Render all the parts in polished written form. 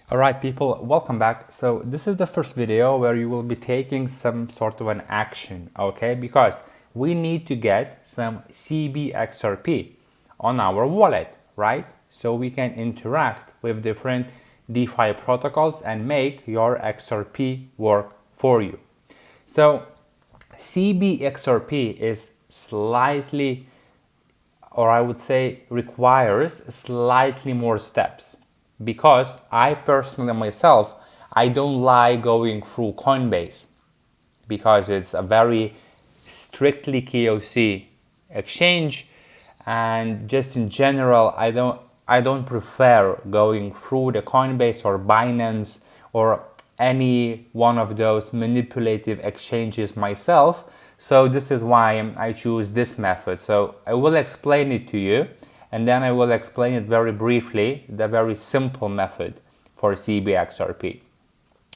Alright people, welcome back. So this is the first video where you will be taking some sort of an action, okay? Because we need to get some Cbxrp on our wallet, right? So we can interact with different DeFi protocols and make your XRP work for you. So Cbxrp is slightly, or I would say requires slightly more steps, because I personally myself, I don't like going through Coinbase because it's a very strictly KOC exchange, and just in general I don't prefer going through the Coinbase or Binance or any one of those manipulative exchanges myself. So this is why I choose this method. So I will explain it to you, and then I will explain it very briefly, the very simple method for Cbxrp.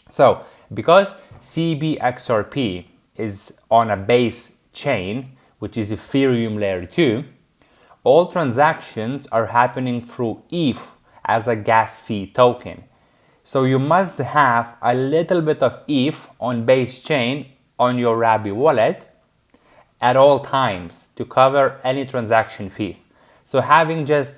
So because Cbxrp is on a base chain, which is Ethereum layer 2, all transactions are happening through ETH as a gas fee token. So you must have a little bit of ETH on base chain on your Rabi wallet at all times to cover any transaction fees. So having just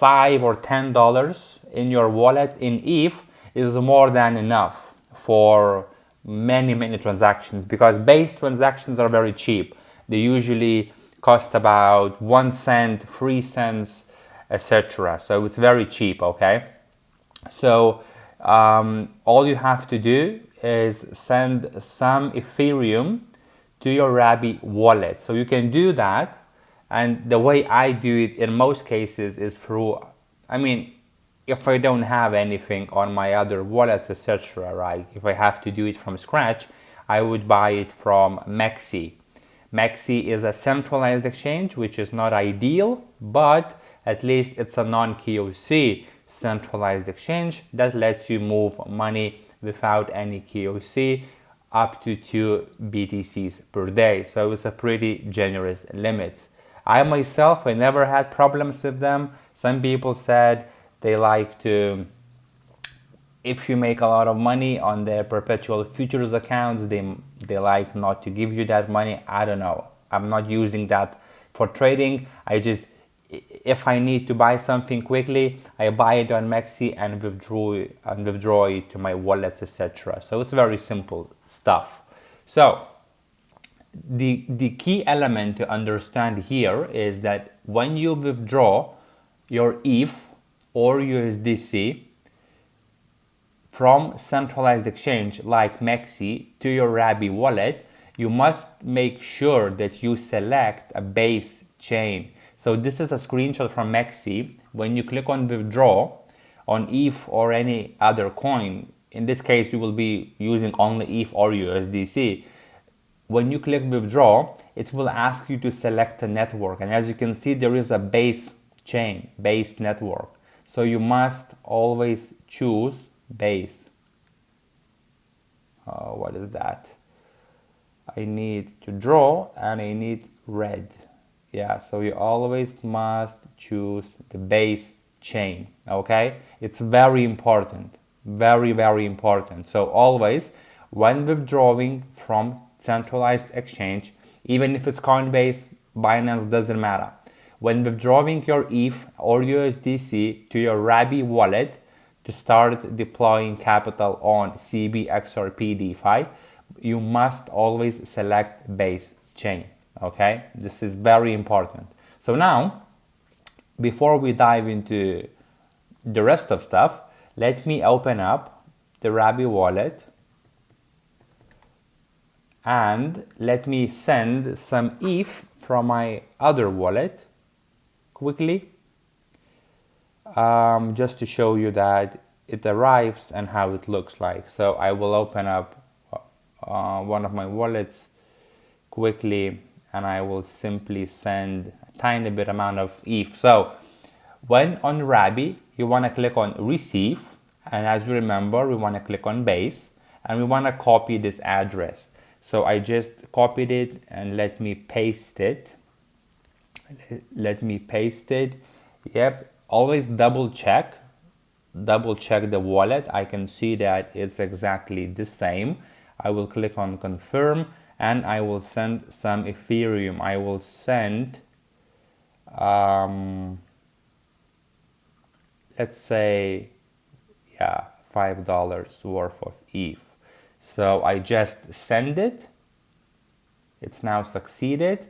$5 or $10 in your wallet in ETH is more than enough for many transactions, because base transactions are very cheap. They usually cost about 1 cent, 3 cents, etc. So it's very cheap, okay? So all you have to do is send some Ethereum to your Rabi wallet. So you can do that, and the way I do it in most cases is through, if I don't have anything on my other wallets, etc., right? If I have to do it from scratch, I would buy it from Mexi. Mexi is a centralized exchange, which is not ideal, but at least it's a non-KOC centralized exchange that lets you move money without any KOC up to 2 BTCs per day. So it's a pretty generous limit. I myself, I never had problems with them. Some people said they like to, if you make a lot of money on their perpetual futures accounts, they like not to give you that money. I don't know. I'm not using that for trading. If I need to buy something quickly, I buy it on Mexi and withdraw it to my wallets, etc. So it's very simple stuff. So the key element to understand here is that when you withdraw your ETH or USDC from centralized exchange like Mexi to your Rabi wallet, you must make sure that you select a base chain. So this is a screenshot from Mexi. When you click on withdraw on ETH or any other coin, in this case you will be using only ETH or USDC. When you click withdraw, it will ask you to select a network, and as you can see, there is a base chain, base network. So you must always choose base. What is that? I need to draw and I need red. Yeah, so you always must choose the base chain, okay? It's very important, very important. So always, when withdrawing from centralized exchange, even if it's Coinbase, Binance, doesn't matter. When withdrawing your ETH or USDC to your Rabi wallet to start deploying capital on Cbxrp DeFi, you must always select base chain. Okay, this is very important. So now, before we dive into the rest of stuff, let me open up the Rabi wallet and let me send some ETH from my other wallet quickly, just to show you that it arrives and how it looks like. So I will open up one of my wallets quickly, and I will simply send a tiny bit amount of ETH. So when on Rabi, you want to click on receive, and as you remember, we want to click on base, and we want to copy this address. So I just copied it, and let me paste it. Yep, always double check double check the wallet. I can see that it's exactly the same. I will click on confirm and I will send some Ethereum. I will send, let's say, yeah, $5 worth of ETH. So I just send it. It's now succeeded.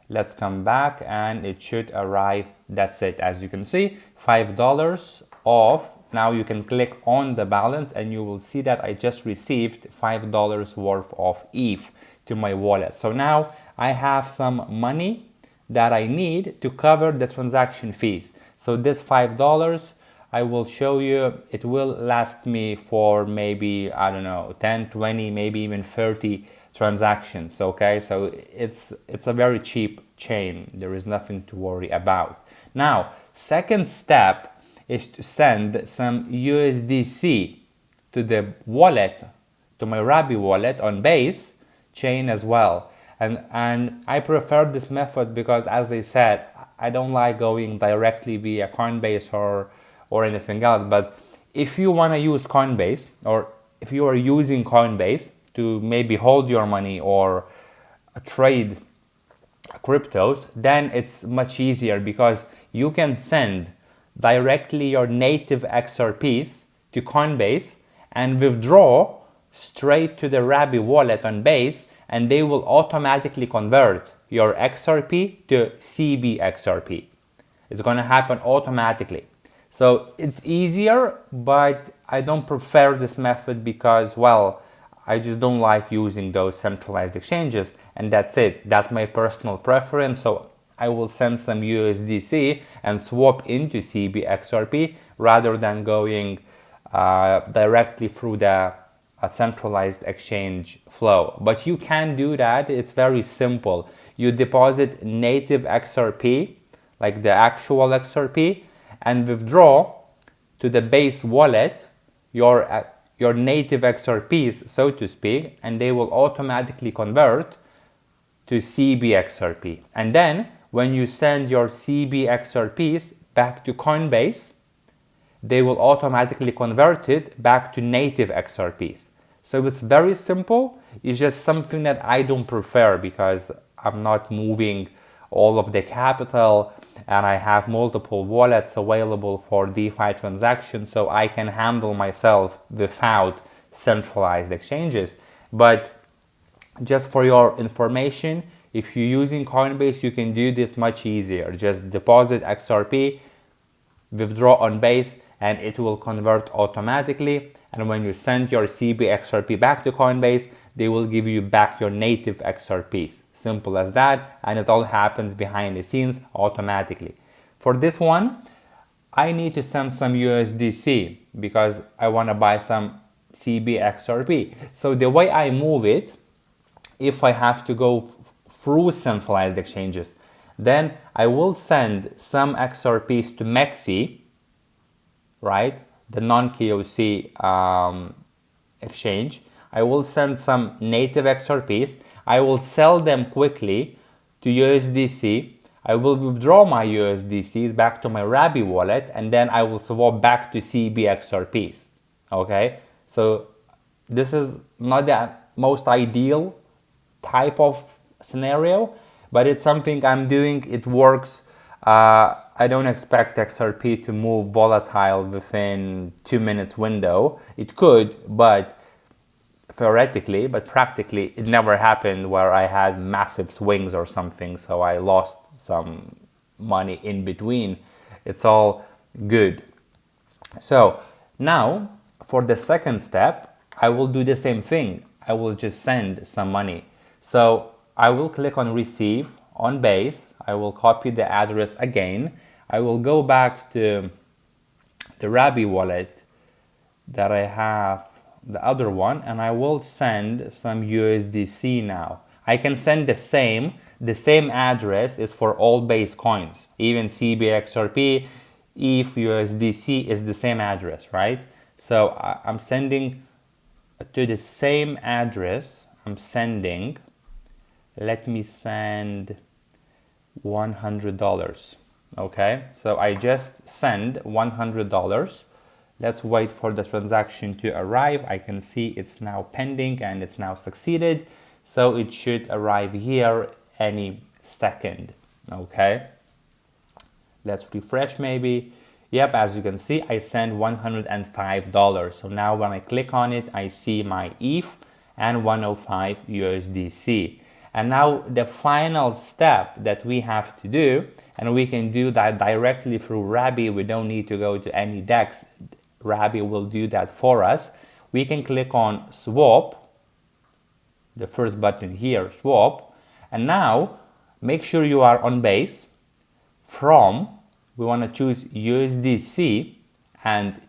Let's come back and it should arrive. That's it. As you can see, $5 off. Now you can click on the balance and you will see that I just received $5 worth of ETH to my wallet. So now I have some money that I need to cover the transaction fees. So this $5, I will show you, it will last me for maybe, I don't know, 10, 20, maybe even 30 transactions. Okay, so it's a very cheap chain. There is nothing to worry about. Now, second step is to send some USDC to the wallet, to my Rabi wallet on Base chain as well. And I prefer this method because, as I said, I don't like going directly via Coinbase or anything else. But if you want to use Coinbase, or if you are using Coinbase to maybe hold your money or trade cryptos, then it's much easier because you can send directly your native XRPs to Coinbase and withdraw straight to the Rabi wallet on Base, and they will automatically convert your XRP to Cbxrp. It's going to happen automatically. So it's easier, but I don't prefer this method because, well, I just don't like using those centralized exchanges, and that's it. That's my personal preference. So I will send some USDC and swap into Cbxrp rather than going directly through the centralized exchange flow. But you can do that. It's very simple. You deposit native XRP, like the actual XRP, and withdraw to the Base wallet your native XRPs, so to speak, and they will automatically convert to Cbxrp. And then when you send your Cbxrps back to Coinbase, they will automatically convert it back to native XRPs. So it's very simple. It's just something that I don't prefer because I'm not moving all of the capital and I have multiple wallets available for DeFi transactions, so I can handle myself without centralized exchanges. But just for your information, if you're using Coinbase, you can do this much easier. Just deposit XRP, withdraw on Base, and it will convert automatically. And when you send your Cbxrp back to Coinbase, they will give you back your native XRPs. Simple as that, and it all happens behind the scenes automatically. For this one, I need to send some USDC because I want to buy some Cbxrp. So the way I move it, if I have to go through centralized exchanges, then I will send some XRPs to Mexi, right? The non-KOC exchange. I will send some native XRPs. I will sell them quickly to USDC. I will withdraw my USDCs back to my Rabi wallet, and then I will swap back to Cbxrps. Okay, so this is not the most ideal type of scenario, but it's something I'm doing. It works. I don't expect XRP to move volatile within 2 minutes window. It could, but theoretically, but practically it never happened where I had massive swings or something, so I lost some money in between. It's all good. So now for the second step, I will do the same thing. I will just send some money. So I will click on receive on Base. I will copy the address again. I will go back to the Rabi wallet that I have, the other one, and I will send some USDC now. I can send the same address is for all Base coins, even Cbxrp, ETH, USDC is the same address, right? So I'm sending to the same address. I'm sending, let me send $100. Okay, so I just send $100 Let's wait for the transaction to arrive. I can see it's now pending and it's now succeeded. So it should arrive here any second. Okay. Let's refresh maybe. Yep, as you can see, I sent $105. So now when I click on it, I see my ETH and 105 USDC. And now the final step that we have to do, and we can do that directly through Rabbi. We don't need to go to any DEX. Rabbi will do that for us. We can click on swap, the first button here, swap. And now make sure you are on base. We want to choose USDC, and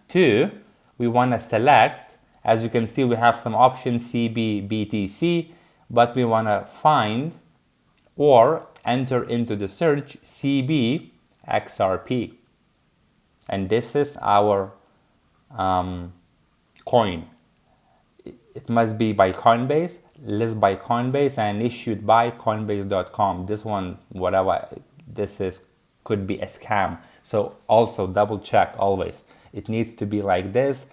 we want to select, as you can see, we have some options, CBBTC, but we want to find or enter into the search Cbxrp. And this is our coin. It must be by Coinbase, list by Coinbase, and issued by Coinbase.com. This one, whatever this is, could be a scam. So also double check always. It needs to be like this,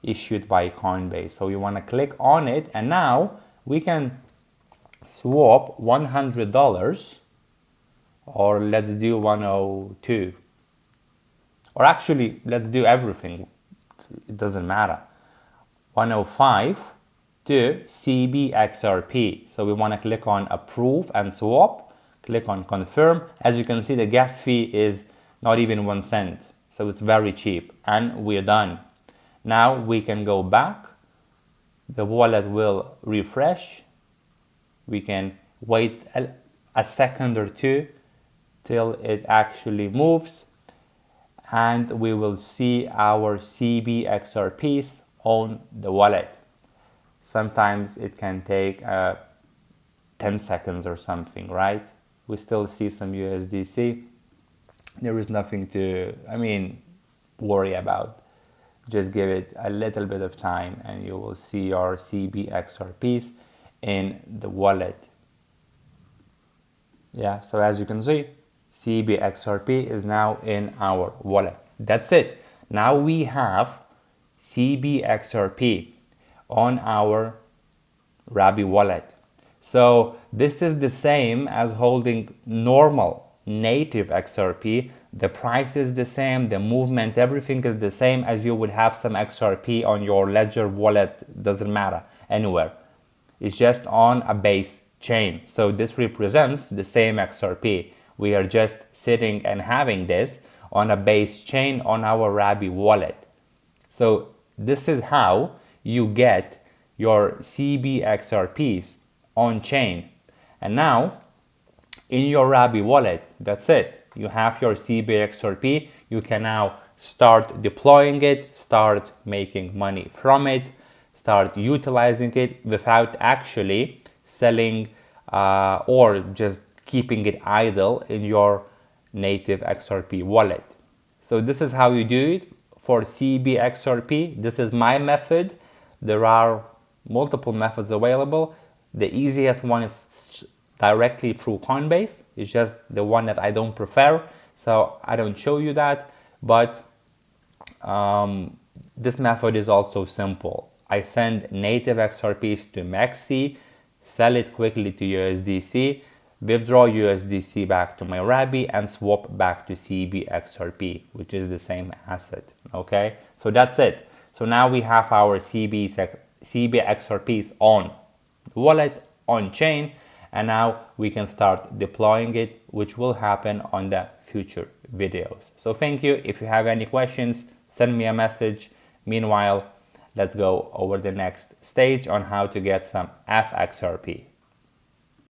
issued by Coinbase. So you want to click on it, and now we can swap $100, or let's do 102. Or actually, let's do everything. It doesn't matter. 105 to Cbxrp. So we want to click on approve and swap. Click on confirm. As you can see, the gas fee is not even 1 cent. So it's very cheap, and we're done. Now we can go back. The wallet will refresh. We can wait a second or two till it actually moves, and we will see our Cbxrps on the wallet. Sometimes it can take 10 seconds or something, right? We still see some USDC. There is nothing to, worry about. Just give it a little bit of time and you will see your Cbxrps in the wallet. Yeah, so as you can see, Cbxrp is now in our wallet. That's it. Now we have Cbxrp on our Rabbi wallet. So this is the same as holding normal native XRP. The price is the same, the movement, everything is the same as you would have some XRP on your Ledger wallet. Doesn't matter anywhere. It's just on a base chain. So this represents the same XRP. We are just sitting and having this on a base chain on our Rabbi wallet. So this is how you get your Cbxrps on chain. And now in your Rabbi wallet, that's it. You have your Cbxrp. You can now start deploying it, start making money from it, start utilizing it without actually selling or just keeping it idle in your native XRP wallet. So this is how you do it for Cbxrp. This is my method. There are multiple methods available. The easiest one is directly through Coinbase. It's just the one that I don't prefer, so I don't show you that. But this method is also simple. I send native XRPs to Maxi, sell it quickly to USDC, withdraw USDC back to my Rabbi, and swap back to Cbxrp, which is the same asset. Okay, so that's it. So now we have our Cbxrps on the wallet, on chain, and now we can start deploying it, which will happen on the future videos. So thank you. If you have any questions, send me a message. Meanwhile, let's go over the next stage on how to get some FXRP.